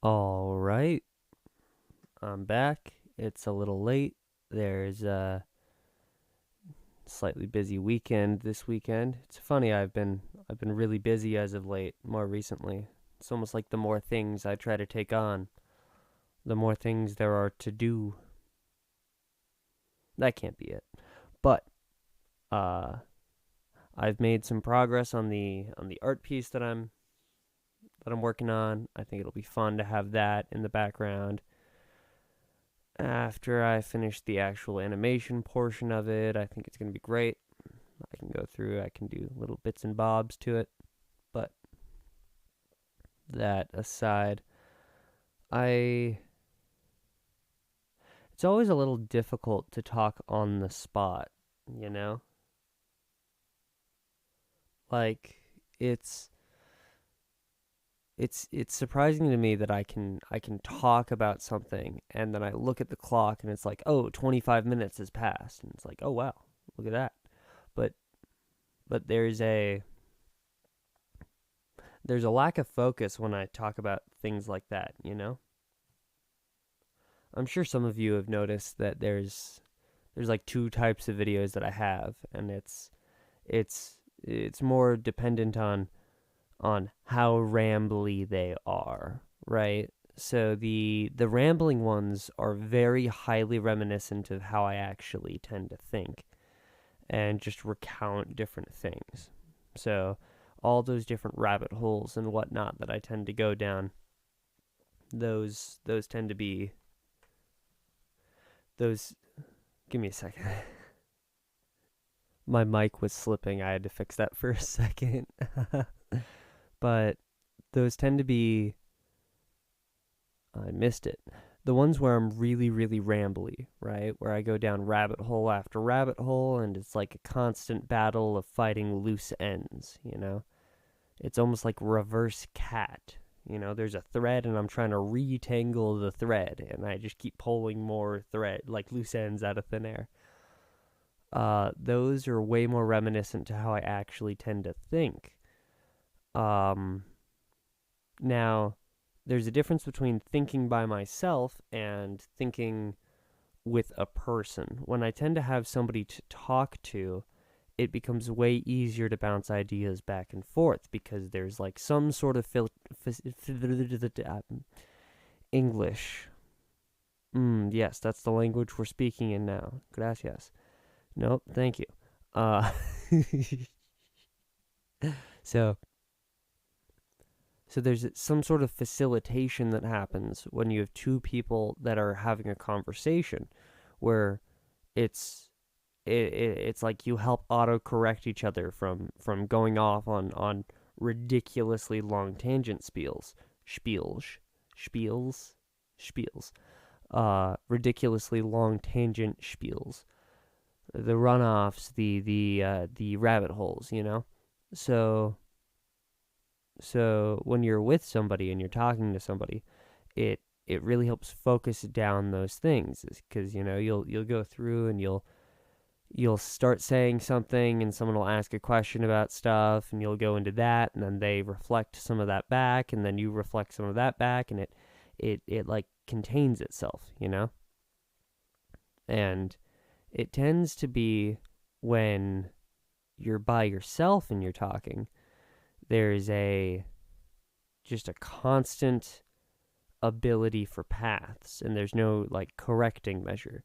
All right, I'm back. It's a little late. There's a slightly busy weekend this weekend. It's funny, I've been really busy as of late, more recently. It's almost like the more things I try to take on, the more things there are to do. That can't be it. But uh I've made some progress on the art piece that I'm working on. I think it'll be fun to have that in the background after I finish the actual animation portion of it. I think it's going to be great. I can go through, I can do little bits and bobs to it. But that aside, I it's always a little difficult to talk on the spot, you know? Like it's it's surprising to me that I can talk about something and then I look at the clock and it's like, "Oh, 25 minutes has passed." And it's like, "Oh wow, look at that." But but there's a lack of focus when I talk about things like that, you know? I'm sure some of you have noticed that there's like two types of videos that I have, and it's more dependent on how rambly they are, right? So the rambling ones are very highly reminiscent of how I actually tend to think and just recount different things. So all those different rabbit holes and whatnot that I tend to go down, those tend to be those. Give me a second. My mic was slipping. I had to fix that for a second. But those tend to be. I missed it. The ones where I'm really, really rambly, right? Where I go down rabbit hole after rabbit hole, and it's like a constant battle of fighting loose ends, you know? It's almost like reverse cat. You know, there's a thread, and I'm trying to retangle the thread, and I just keep pulling more thread, like loose ends out of thin air. Those are way more reminiscent to how I actually tend to think. Um, Now, there's a difference between thinking by myself and thinking with a person. When I tend to have somebody to talk to, it becomes way easier to bounce ideas back and forth because there's like some sort of English. Yes, that's the language we're speaking in now. Gracias. Nope, thank you. Uh, so So there's some sort of facilitation that happens when you have two people that are having a conversation where it's it's like you help auto correct each other from going off on ridiculously long tangent spiels spiels ridiculously long tangent spiels, the runoffs, the rabbit holes, you know. So so when you're with somebody and you're talking to somebody, it really helps focus down those things because you know you'll go through and you'll start saying something and someone will ask a question about stuff and you'll go into that and then they reflect some of that back and then you reflect some of that back and it like contains itself, you know. And it tends to be when you're by yourself and you're talking, there's a just a constant ability for paths and there's no like correcting measure.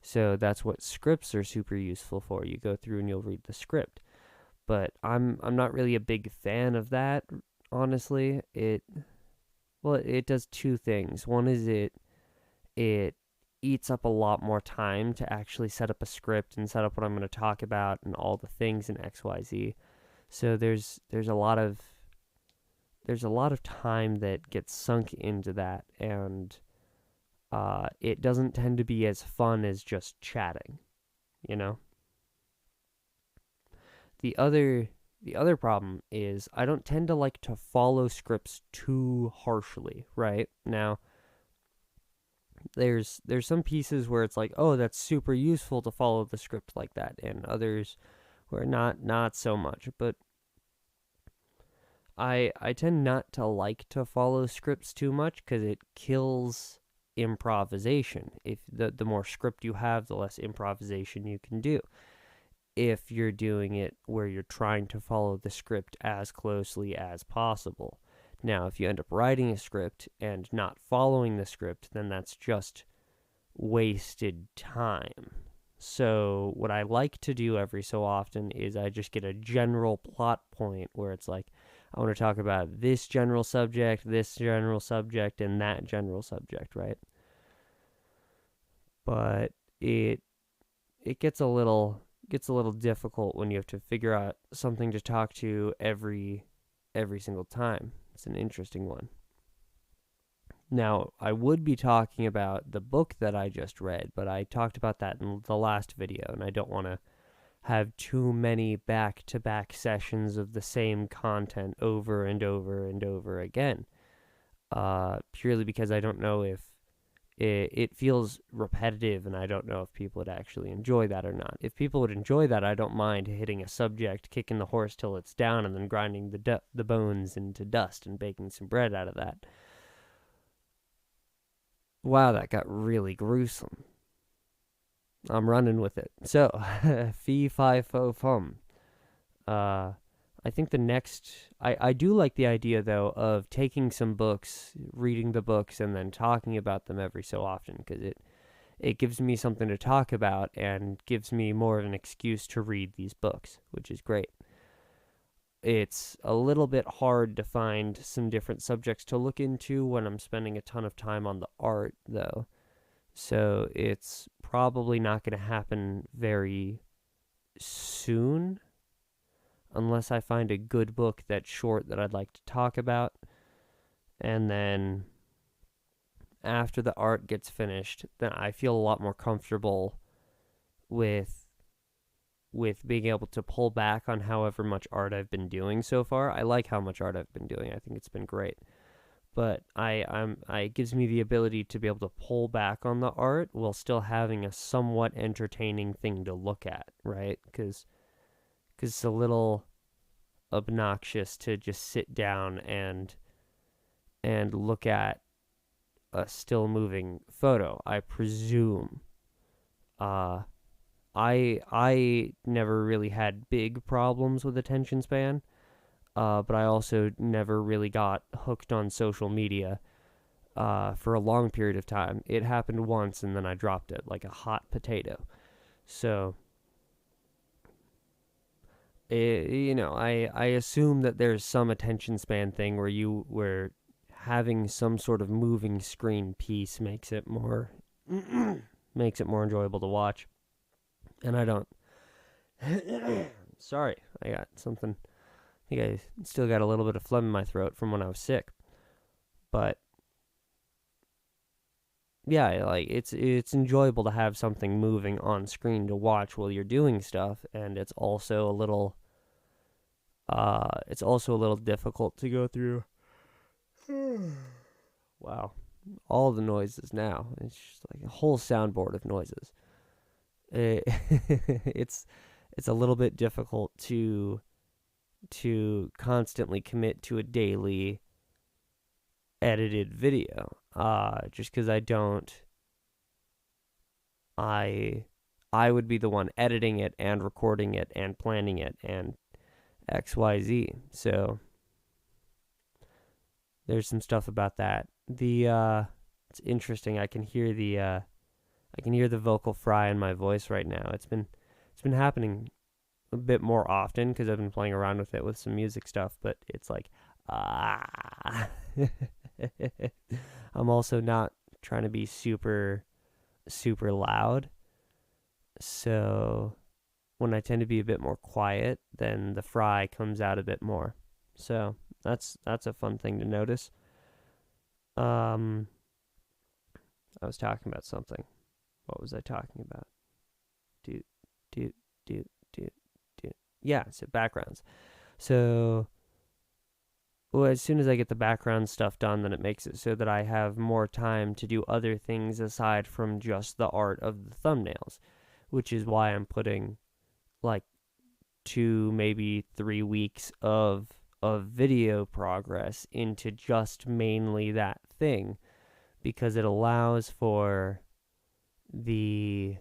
So that's what scripts are super useful for. You go through and you'll read the script. But I'm not really a big fan of that, honestly. It does two things. One is it eats up a lot more time to actually set up a script and set up what I'm going to talk about and all the things in XYZ. So there's a lot of time that gets sunk into that, and it doesn't tend to be as fun as just chatting, you know. The other problem is I don't tend to like to follow scripts too harshly. Right now, there's some pieces where it's like, oh, that's super useful to follow the script like that, and others where not so much. But I tend not to like to follow scripts too much because it kills improvisation. If the more script you have, the less improvisation you can do. If you're doing it where you're trying to follow the script as closely as possible. Now, if you end up writing a script and not following the script, then that's just wasted time. So, what I like to do every so often is I just get a general plot point where it's like, I want to talk about this general subject, and that general subject, right? But it it gets a little difficult when you have to figure out something to talk to every single time. It's an interesting one. Now, I would be talking about the book that I just read, but I talked about that in the last video, and I don't want to have too many back-to-back sessions of the same content over and over and over again. Purely because I don't know if it feels repetitive, and I don't know if people would actually enjoy that or not. If people would enjoy that, I don't mind hitting a subject, kicking the horse till it's down, and then grinding the bones into dust and baking some bread out of that. Wow, that got really gruesome. I'm running with it. So, fee fi fo fum. I think the next. I do like the idea, though, of taking some books, reading the books, and then talking about them every so often, because it gives me something to talk about and gives me more of an excuse to read these books, which is great. It's a little bit hard to find some different subjects to look into when I'm spending a ton of time on the art, though. So it's probably not going to happen very soon unless I find a good book that's short that I'd like to talk about. And then after the art gets finished, then I feel a lot more comfortable with being able to pull back on however much art I've been doing so far. I like how much art I've been doing. I think it's been great. But it gives me the ability to be able to pull back on the art while still having a somewhat entertaining thing to look at, right? Because it's a little obnoxious to just sit down and look at a still moving photo. I presume. I never really had big problems with attention span, but I also never really got hooked on social media for a long period of time. It happened once, and then I dropped it like a hot potato. So, I assume that there's some attention span thing where having some sort of moving screen piece makes it more makes it more enjoyable to watch. And I don't. Sorry, I got something. I think I still got a little bit of phlegm in my throat from when I was sick. But yeah, like it's enjoyable to have something moving on screen to watch while you're doing stuff, and it's also a little difficult to go through. Wow, all the noises now. It's just like a whole soundboard of noises. It's a little bit difficult to constantly commit to a daily edited video. Just because I would be the one editing it and recording it and planning it and XYZ. So there's some stuff about that. It's interesting. I can hear the vocal fry in my voice right now. It's been happening a bit more often because I've been playing around with it with some music stuff, but it's like I'm also not trying to be super loud. So when I tend to be a bit more quiet, then the fry comes out a bit more. So that's a fun thing to notice. I was talking about something. What was I talking about? Do. Yeah, so backgrounds. So, well, as soon as I get the background stuff done, then it makes it so that I have more time to do other things aside from just the art of the thumbnails, which is why I'm putting like 2, maybe 3 weeks of of video progress into just mainly that thing, because it allows for the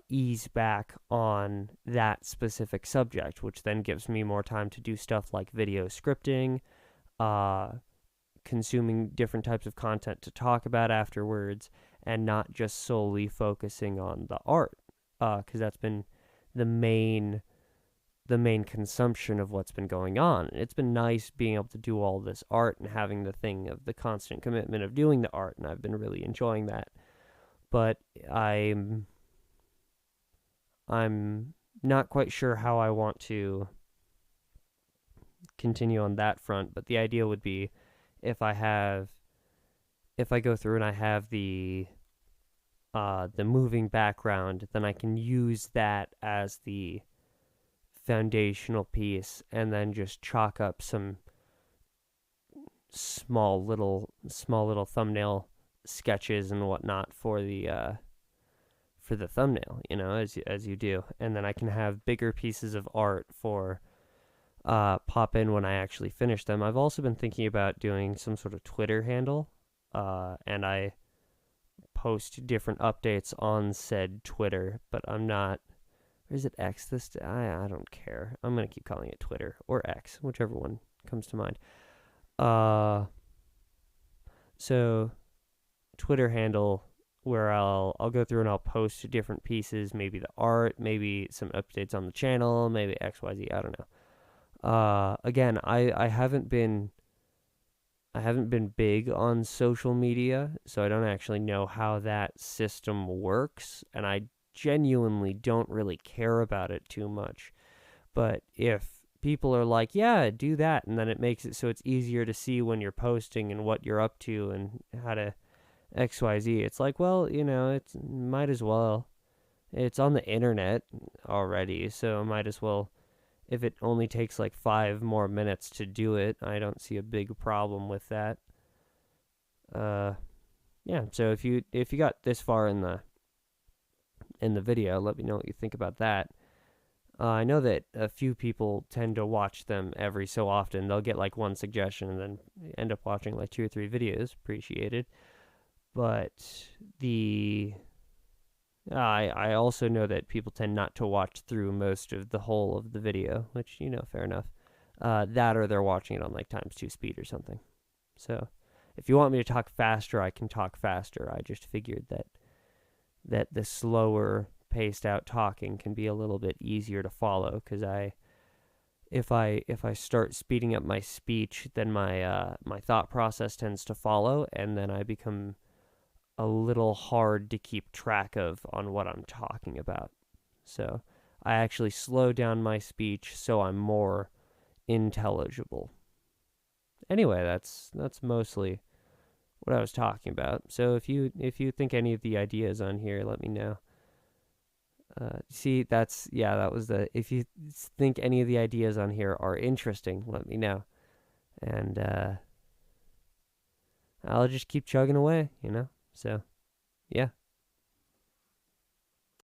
ease back on that specific subject, which then gives me more time to do stuff like video scripting, consuming different types of content to talk about afterwards, and not just solely focusing on the art, because that's been the main consumption of what's been going on. It's been nice being able to do all this art and having the thing of the constant commitment of doing the art, and I've been really enjoying that. But I'm not quite sure how I want to continue on that front, but the idea would be if I go through and I have the moving background, then I can use that as the foundational piece and then just chalk up some small little thumbnail sketches and whatnot for the thumbnail, as you do, and then I can have bigger pieces of art for pop in when I actually finish them. I've also been thinking about doing some sort of Twitter handle, and I post different updates on said Twitter, but I'm not. Or is it X this day? I don't care. I'm gonna keep calling it Twitter or X, whichever one comes to mind. So Twitter handle where I'll go through and I'll post different pieces, maybe the art, maybe some updates on the channel, maybe XYZ, I don't know. Again, I haven't been big on social media, so I don't actually know how that system works, and I genuinely don't really care about it too much. But if people are like, yeah, do that, and then it makes it so it's easier to see when you're posting and what you're up to and how to XYZ, it's like, well, it's might as well. It's on the internet already, so might as well. If it only takes like 5 more minutes to do it, I don't see a big problem with that. Yeah. So if you got this far in the video, let me know what you think about that. I know that a few people tend to watch them every so often. They'll get like one suggestion and then end up watching like 2 or 3 videos. Appreciated. But I also know that people tend not to watch through most of the whole of the video, which, fair enough. That or they're watching it on like ×2 speed or something. So if you want me to talk faster, I can talk faster. I just figured that the slower paced out talking can be a little bit easier to follow, because if I start speeding up my speech, then my thought process tends to follow, and then I become a little hard to keep track of on what I'm talking about. So I actually slow down my speech so I'm more intelligible. Anyway, that's mostly what I was talking about. So if you think any of the ideas on here, let me know. See, that was if you think any of the ideas on here are interesting, let me know. And I'll just keep chugging away, So, yeah.